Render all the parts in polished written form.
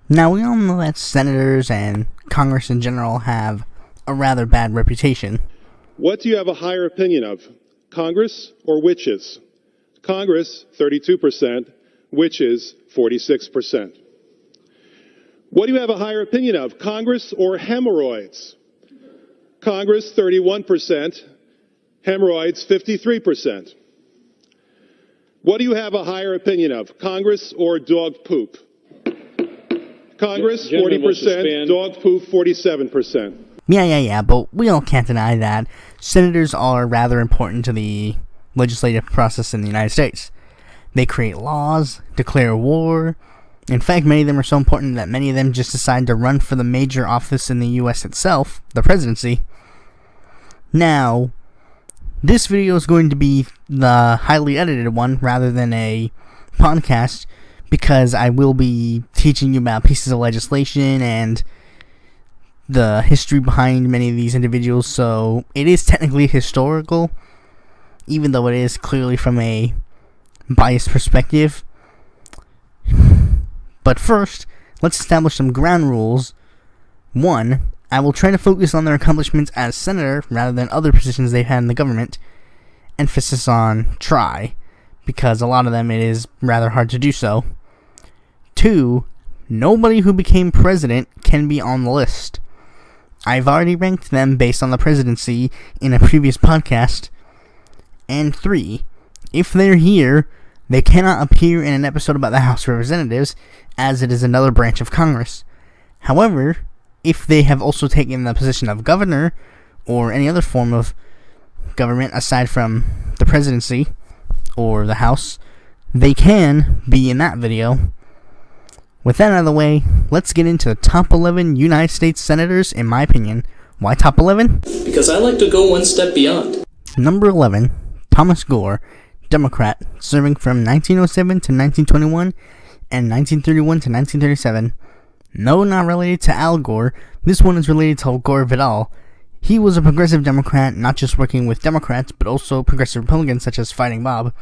Now, we all know that senators and Congress in general have a rather bad reputation. What do you have a higher opinion of, Congress or witches? Congress, 32%, witches, 46%. What do you have a higher opinion of, Congress or hemorrhoids? Congress, 31%, hemorrhoids, 53%. What do you have a higher opinion of, Congress or dog poop? Congress, 40%, dog poop, 47%. Yeah, but we all can't deny that senators are rather important to the legislative process in the United States. They create laws, declare war. In fact, many of them are so important that many of them just decide to run for the major office in the U.S. itself, the presidency. Now, this video is going to be the highly edited one rather than a podcast, because I will be teaching you about pieces of legislation and the history behind many of these individuals, so it is technically historical, even though it is clearly from a biased perspective. But first, let's establish some ground rules. 1. I will try to focus on their accomplishments as senator rather than other positions they've had in the government. Emphasis on try, because a lot of them it is rather hard to do so. 2. Nobody who became president can be on the list. I've already ranked them based on the presidency in a previous podcast. And 3. If they're here, they cannot appear in an episode about the House of Representatives, as it is another branch of Congress. However, if they have also taken the position of governor, or any other form of government aside from the presidency, or the House, they can be in that video. With that out of the way, let's get into the top 11 United States Senators, in my opinion. Why top 11? Because I like to go one step beyond. Number 11, Thomas Gore, Democrat, serving from 1907 to 1921 and 1931 to 1937. No, not related to Al Gore. This one is related to Gore Vidal. He was a progressive Democrat, not just working with Democrats, but also progressive Republicans such as Fighting Bob.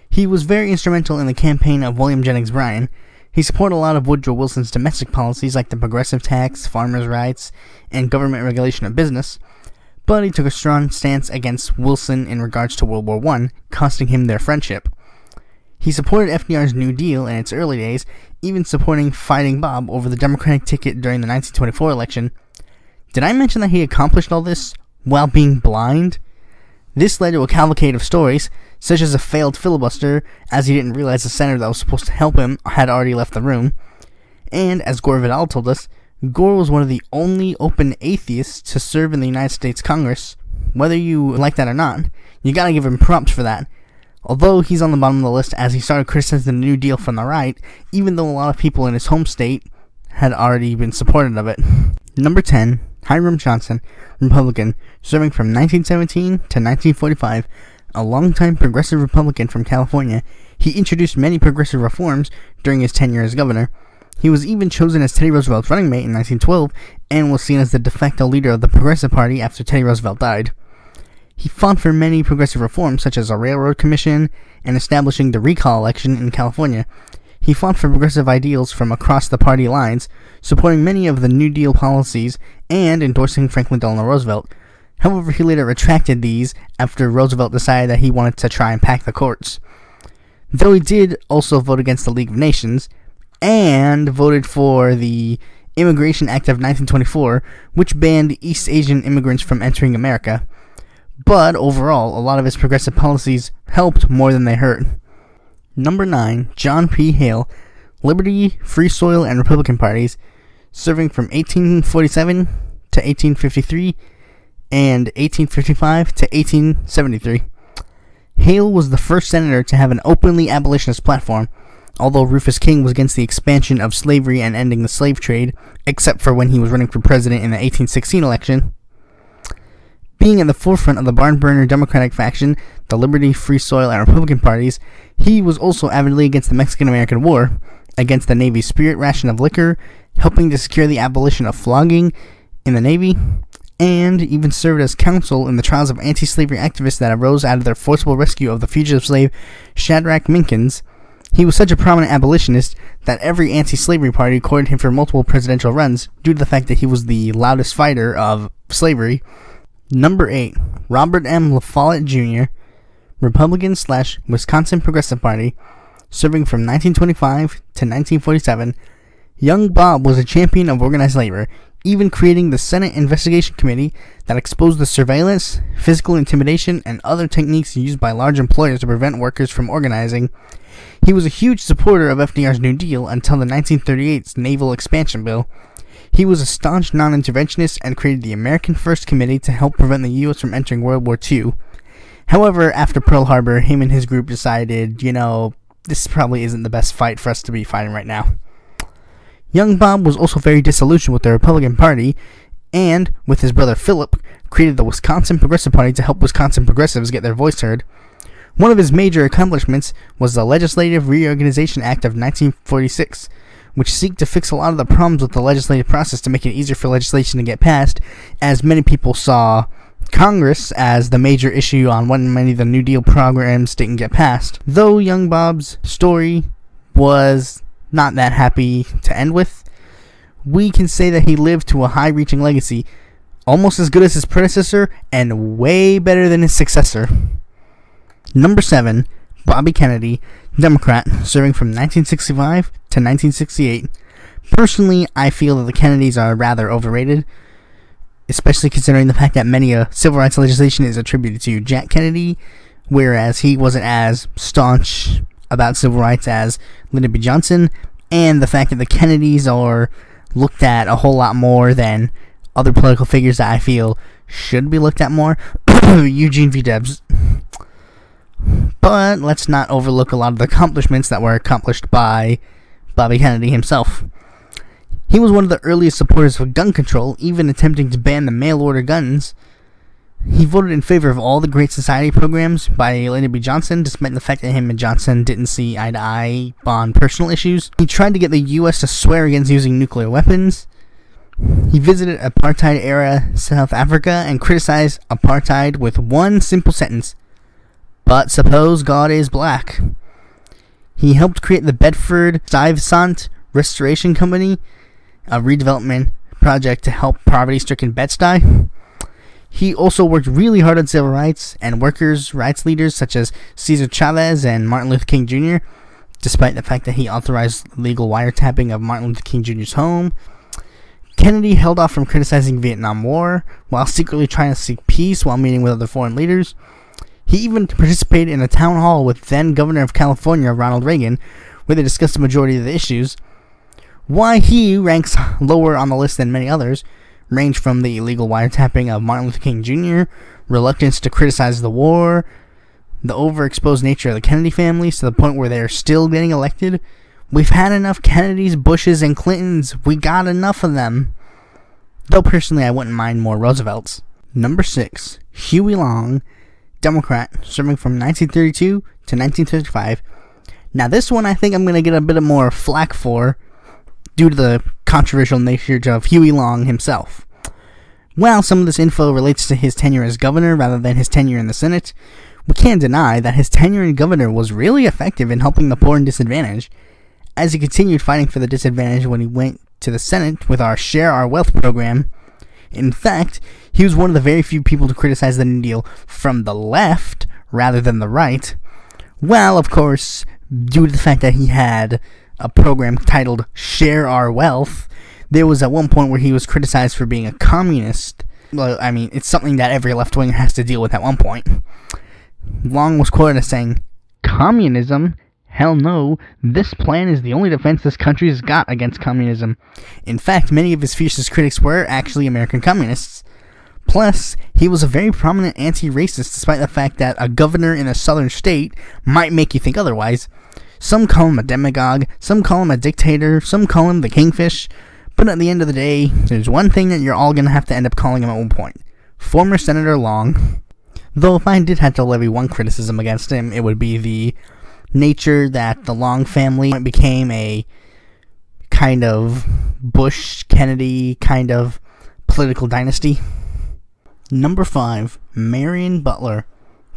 He was very instrumental in the campaign of William Jennings Bryan. He supported a lot of Woodrow Wilson's domestic policies like the progressive tax, farmers' rights, and government regulation of business, but he took a strong stance against Wilson in regards to World War I, costing him their friendship. He supported FDR's New Deal in its early days, even supporting Fighting Bob over the Democratic ticket during the 1924 election. Did I mention that he accomplished all this while being blind? This led to a cavalcade of stories, such as a failed filibuster, as he didn't realize the senator that was supposed to help him had already left the room. And, as Gore Vidal told us, Gore was one of the only open atheists to serve in the United States Congress. Whether you like that or not, you gotta give him props for that. Although he's on the bottom of the list as he started criticizing the New Deal from the right, even though a lot of people in his home state had already been supportive of it. Number 10, Hiram Johnson, Republican, serving from 1917 to 1945, a longtime progressive Republican from California. He introduced many progressive reforms during his tenure as governor. He was even chosen as Teddy Roosevelt's running mate in 1912 and was seen as the de facto leader of the Progressive Party after Teddy Roosevelt died. He fought for many progressive reforms such as a railroad commission and establishing the recall election in California. He fought for progressive ideals from across the party lines, supporting many of the New Deal policies and endorsing Franklin Delano Roosevelt. However, he later retracted these after Roosevelt decided that he wanted to try and pack the courts. Though he did also vote against the League of Nations, and voted for the Immigration Act of 1924, which banned East Asian immigrants from entering America. But overall, a lot of his progressive policies helped more than they hurt. Number 9, John P. Hale, Liberty, Free Soil, and Republican parties, serving from 1847 to 1853 and 1855 to 1873. Hale was the first senator to have an openly abolitionist platform, although Rufus King was against the expansion of slavery and ending the slave trade, except for when he was running for president in the 1816 election. Being at the forefront of the barn-burner Democratic faction, the Liberty, Free Soil, and Republican parties, he was also avidly against the Mexican-American War, against the Navy's spirit ration of liquor, helping to secure the abolition of flogging in the Navy, and even served as counsel in the trials of anti-slavery activists that arose out of their forcible rescue of the fugitive slave Shadrach Minkins. He was such a prominent abolitionist that every anti-slavery party courted him for multiple presidential runs due to the fact that he was the loudest fighter of slavery. Number 8, Robert M. La Follette Jr., Republican/Wisconsin Progressive Party, serving from 1925 to 1947. Young Bob was a champion of organized labor, even creating the Senate Investigation Committee that exposed the surveillance, physical intimidation, and other techniques used by large employers to prevent workers from organizing. He was a huge supporter of FDR's New Deal until the 1938 Naval Expansion Bill. He was a staunch non-interventionist and created the American First Committee to help prevent the U.S. from entering World War II. However, after Pearl Harbor, him and his group decided, this probably isn't the best fight for us to be fighting right now. Young Bob was also very disillusioned with the Republican Party, and, with his brother Philip, created the Wisconsin Progressive Party to help Wisconsin progressives get their voice heard. One of his major accomplishments was the Legislative Reorganization Act of 1946, which sought to fix a lot of the problems with the legislative process to make it easier for legislation to get passed, as many people saw Congress as the major issue on when many of the New Deal programs didn't get passed. Though young Bob's story was not that happy to end with, we can say that he lived to a high-reaching legacy, almost as good as his predecessor and way better than his successor. Number 7, Bobby Kennedy, Democrat, serving from 1965 to 1968. Personally, I feel that the Kennedys are rather overrated, especially considering the fact that many civil rights legislation is attributed to Jack Kennedy, whereas he wasn't as staunch about civil rights as Lyndon B. Johnson, and the fact that the Kennedys are looked at a whole lot more than other political figures that I feel should be looked at more. Eugene V. Debs. But let's not overlook a lot of the accomplishments that were accomplished by Bobby Kennedy himself. He was one of the earliest supporters of gun control, even attempting to ban the mail-order guns. He voted in favor of all the Great Society programs by Lyndon B. Johnson, despite the fact that him and Johnson didn't see eye to eye on personal issues. He tried to get the U.S. to swear against using nuclear weapons. He visited apartheid-era South Africa and criticized apartheid with one simple sentence: "But suppose God is black." He helped create the Bedford-Stuyvesant Restoration Company, a redevelopment project to help poverty-stricken Bed-Stuy. He also worked really hard on civil rights and workers' rights leaders such as Cesar Chavez and Martin Luther King Jr., despite the fact that he authorized legal wiretapping of Martin Luther King Jr.'s home. Kennedy held off from criticizing Vietnam War while secretly trying to seek peace while meeting with other foreign leaders. He even participated in a town hall with then Governor of California, Ronald Reagan, where they discussed the majority of the issues. Why he ranks lower on the list than many others range from the illegal wiretapping of Martin Luther King Jr., reluctance to criticize the war, the overexposed nature of the Kennedy families to the point where they are still getting elected. We've had enough Kennedys, Bushes, and Clintons. We got enough of them. Though personally I wouldn't mind more Roosevelts. Number 6, Huey Long, Democrat, serving from 1932 to 1935. Now this one I think I'm going to get a bit more flack for, due to the controversial nature of Huey Long himself. While some of this info relates to his tenure as governor rather than his tenure in the Senate, we can't deny that his tenure as governor was really effective in helping the poor and disadvantaged, as he continued fighting for the disadvantaged when he went to the Senate with our Share Our Wealth program. In fact, he was one of the very few people to criticize the New Deal from the left rather than the right. Well, of course, due to the fact that he had a program titled Share Our Wealth, there was at one point where he was criticized for being a communist. Well, I mean, it's something that every left-winger has to deal with at one point. Long was quoted as saying, "Communism? Hell no, this plan is the only defense this country has got against communism." In fact, many of his fiercest critics were actually American communists. Plus, he was a very prominent anti-racist, despite the fact that a governor in a southern state might make you think otherwise. Some call him a demagogue, some call him a dictator, some call him the kingfish, but at the end of the day, there's one thing that you're all going to have to end up calling him at one point: former Senator Long. Though if I did have to levy one criticism against him, it would be the nature that the Long family became a kind of Bush-Kennedy kind of political dynasty. Number 5, Marion Butler,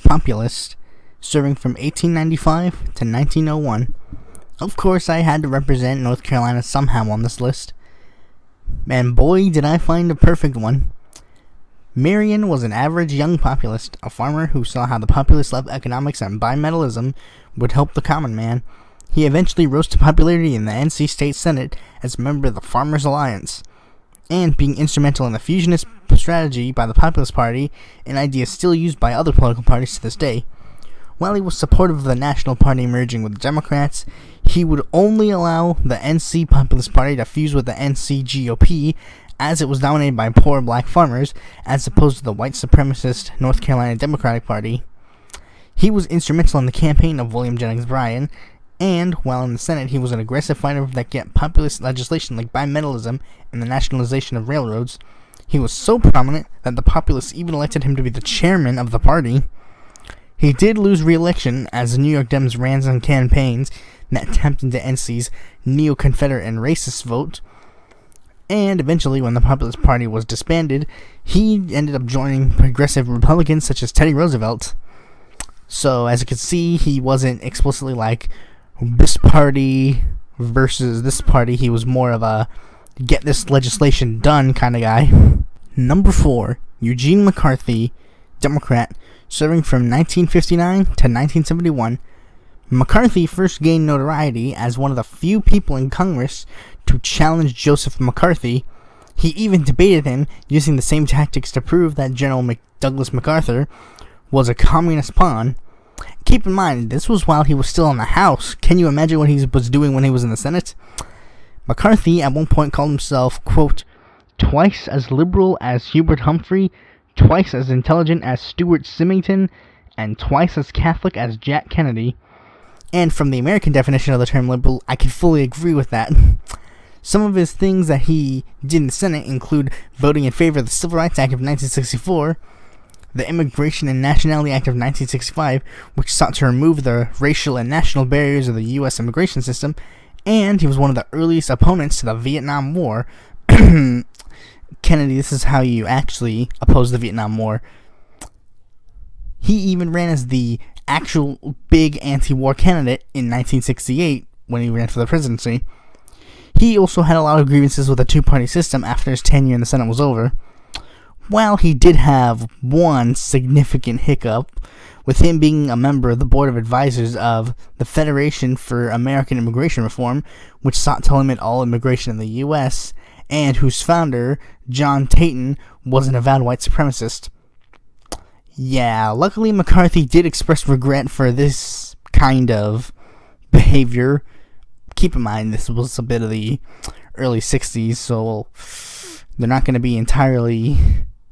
populist, serving from 1895 to 1901. Of course, I had to represent North Carolina somehow on this list. And boy, did I find a perfect one. Marion was an average young populist, a farmer who saw how the populace loved economics and bimetallism would help the common man. He eventually rose to popularity in the NC State Senate as a member of the Farmers Alliance, and being instrumental in the fusionist strategy by the Populist Party, an idea still used by other political parties to this day. While he was supportive of the National Party merging with the Democrats, he would only allow the NC Populist Party to fuse with the NC GOP, as it was dominated by poor black farmers, as opposed to the white supremacist North Carolina Democratic Party. He was instrumental in the campaign of William Jennings Bryan, and while in the Senate he was an aggressive fighter that get populist legislation like bimetallism and the nationalization of railroads. He was so prominent that the populists even elected him to be the chairman of the party. He did lose re-election as the New York Dems ran some campaigns that tapped into NC's neo-Confederate and racist vote, and eventually when the Populist Party was disbanded, he ended up joining progressive Republicans such as Teddy Roosevelt. So as you can see, he wasn't explicitly like this party versus this party. He was more of a get this legislation done kind of guy. Number 4, Eugene McCarthy, Democrat, serving from 1959 to 1971. McCarthy first gained notoriety as one of the few people in Congress to challenge Joseph McCarthy. He even debated him using the same tactics to prove that General Douglas MacArthur was a communist pawn. Keep in mind, this was while he was still in the House. Can you imagine what he was doing when he was in the Senate? McCarthy at one point called himself, quote, twice as liberal as Hubert Humphrey, twice as intelligent as Stuart Symington, and twice as Catholic as Jack Kennedy. And from the American definition of the term liberal, I can fully agree with that. Some of his things that he did in the Senate include voting in favor of the Civil Rights Act of 1964, the Immigration and Nationality Act of 1965, which sought to remove the racial and national barriers of the U.S. immigration system, and he was one of the earliest opponents to the Vietnam War. Kennedy, this is how you actually oppose the Vietnam War. He even ran as the actual big anti-war candidate in 1968 when he ran for the presidency. He also had a lot of grievances with the two-party system after his tenure in the Senate was over. While he did have one significant hiccup, with him being a member of the Board of Advisors of the Federation for American Immigration Reform, which sought to limit all immigration in the U.S., and whose founder, John Tayton, was an avowed white supremacist. Yeah, luckily McCarthy did express regret for this kind of behavior. Keep in mind, this was a bit of the early 60s, so they're not going to be entirely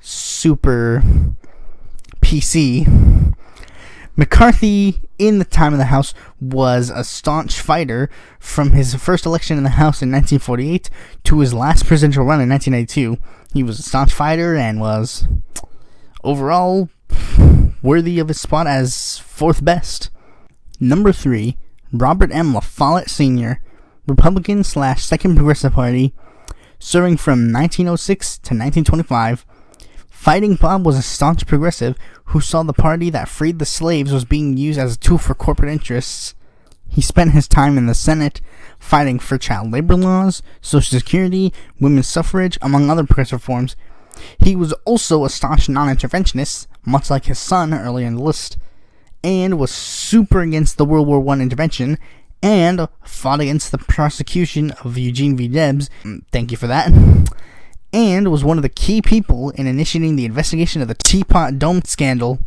super PC. McCarthy, in the time in the House, was a staunch fighter from his first election in the House in 1948 to his last presidential run in 1992. He was a staunch fighter and was overall worthy of his spot as fourth best. Number 3, Robert M. La Follette Sr., Republican / Second Progressive Party, serving from 1906 to 1925. Fighting Bob was a staunch progressive who saw the party that freed the slaves was being used as a tool for corporate interests. He spent his time in the Senate fighting for child labor laws, Social Security, women's suffrage, among other progressive reforms. He was also a staunch non-interventionist, much like his son earlier in the list, and was super against the World War I intervention, and fought against the prosecution of Eugene V. Debs. Thank you for that. And was one of the key people in initiating the investigation of the Teapot Dome scandal.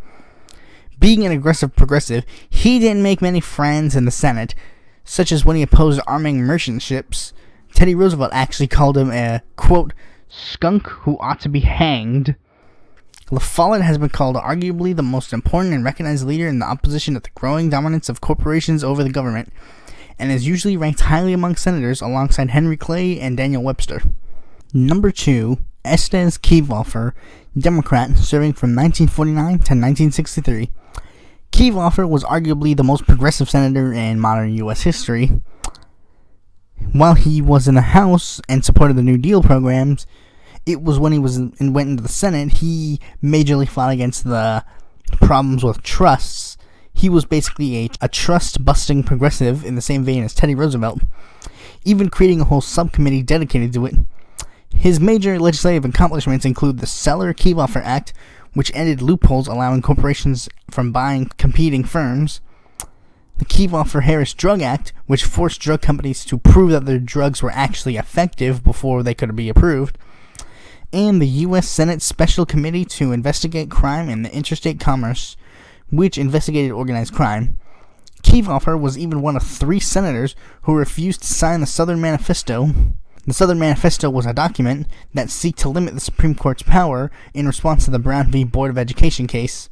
Being an aggressive progressive, he didn't make many friends in the Senate, such as when he opposed arming merchant ships. Teddy Roosevelt actually called him a, quote, skunk who ought to be hanged. La Follette has been called arguably the most important and recognized leader in the opposition to the growing dominance of corporations over the government, and is usually ranked highly among senators alongside Henry Clay and Daniel Webster. Number 2, Estes Kefauver, Democrat, serving from 1949 to 1963. Kefauver was arguably the most progressive senator in modern U.S. history. While he was in the House and supported the New Deal programs, it was when he went into the Senate, he majorly fought against the problems with trusts. He was basically a trust-busting progressive in the same vein as Teddy Roosevelt, even creating a whole subcommittee dedicated to it. His major legislative accomplishments include the Seller-Kefauver Act, which ended loopholes allowing corporations from buying competing firms, the Kefauver-Harris Drug Act, which forced drug companies to prove that their drugs were actually effective before they could be approved, and the U.S. Senate Special Committee to Investigate Crime in the Interstate Commerce, which investigated organized crime. Kefauver was even one of 3 senators who refused to sign the Southern Manifesto. The Southern Manifesto was a document that sought to limit the Supreme Court's power in response to the Brown v. Board of Education case.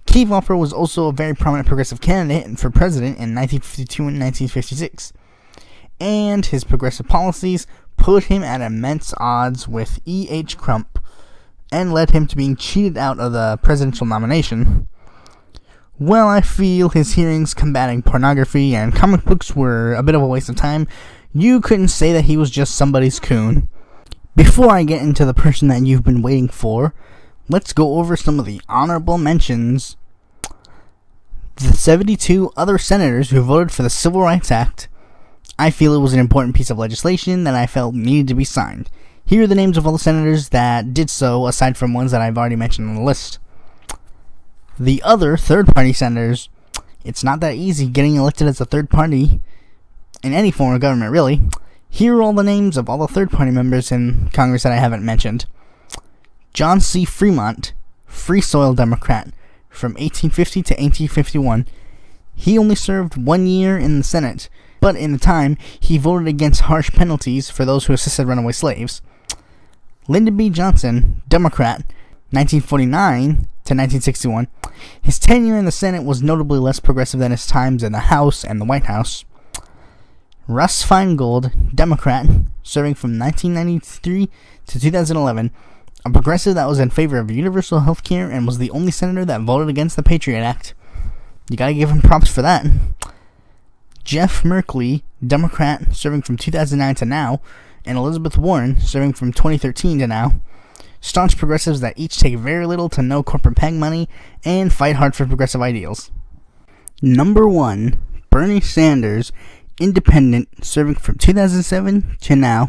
Kefauver was also a very prominent progressive candidate for president in 1952 and 1956, and his progressive policies put him at immense odds with E.H. Crump and led him to being cheated out of the presidential nomination. While I feel his hearings combating pornography and comic books were a bit of a waste of time, you couldn't say that he was just somebody's coon. Before I get into the person that you've been waiting for, let's go over some of the honorable mentions. The 72 other senators who voted for the Civil Rights Act. I feel it was an important piece of legislation that I felt needed to be signed. Here are the names of all the senators that did so, aside from ones that I've already mentioned on the list. The other third-party senators. It's not that easy getting elected as a third party in any form of government, really. Here are all the names of all the third-party members in Congress that I haven't mentioned. John C. Fremont, Free Soil Democrat, from 1850 to 1851. He only served 1 year in the Senate, but in the time, he voted against harsh penalties for those who assisted runaway slaves. Lyndon B. Johnson, Democrat, 1949 to 1961. His tenure in the Senate was notably less progressive than his times in the House and the White House. Russ Feingold, Democrat, serving from 1993 to 2011, a progressive that was in favor of universal health care and was the only senator that voted against the Patriot Act. You gotta give him props for that. Jeff Merkley, Democrat, serving from 2009 to now, and Elizabeth Warren, serving from 2013 to now. Staunch progressives that each take very little to no corporate PAC money and fight hard for progressive ideals. Number 1, Bernie Sanders, Independent, serving from 2007 to now.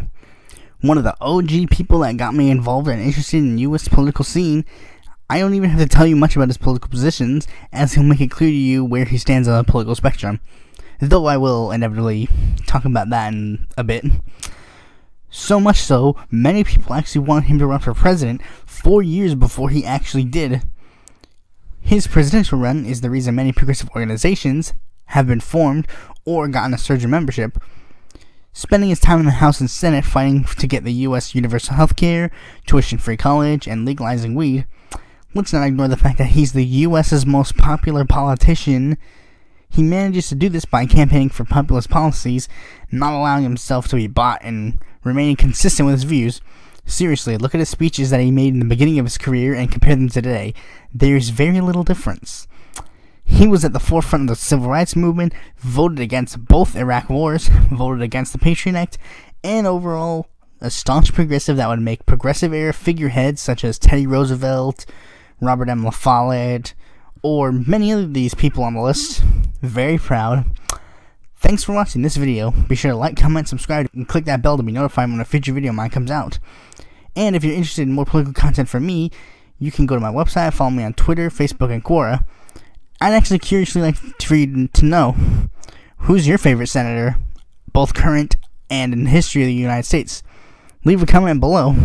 One of the OG people that got me involved and interested in the U.S. political scene. I don't even have to tell you much about his political positions, as he'll make it clear to you where he stands on the political spectrum, though I will inevitably talk about that in a bit. So much so, many people actually wanted him to run for president 4 years before he actually did. His presidential run is the reason many progressive organizations have been formed or gotten a surge in membership. Spending his time in the House and Senate fighting to get the U.S. universal health care, tuition-free college, and legalizing weed, let's not ignore the fact that he's the U.S.'s most popular politician. He manages to do this by campaigning for populist policies, not allowing himself to be bought, and remaining consistent with his views. Seriously, look at his speeches that he made in the beginning of his career and compare them to today. There's very little difference. He was at the forefront of the civil rights movement, voted against both Iraq wars, voted against the Patriot Act, and overall, a staunch progressive that would make progressive-era figureheads such as Teddy Roosevelt, Robert M. La Follette, or many of these people on the list very proud. Thanks for watching this video. Be sure to like, comment, subscribe, and click that bell to be notified when a future video of mine comes out. And if you're interested in more political content from me, you can go to my website, follow me on Twitter, Facebook, and Quora. I'd actually curiously like for you to know, who's your favorite senator, both current and in the history of the United States? Leave a comment below.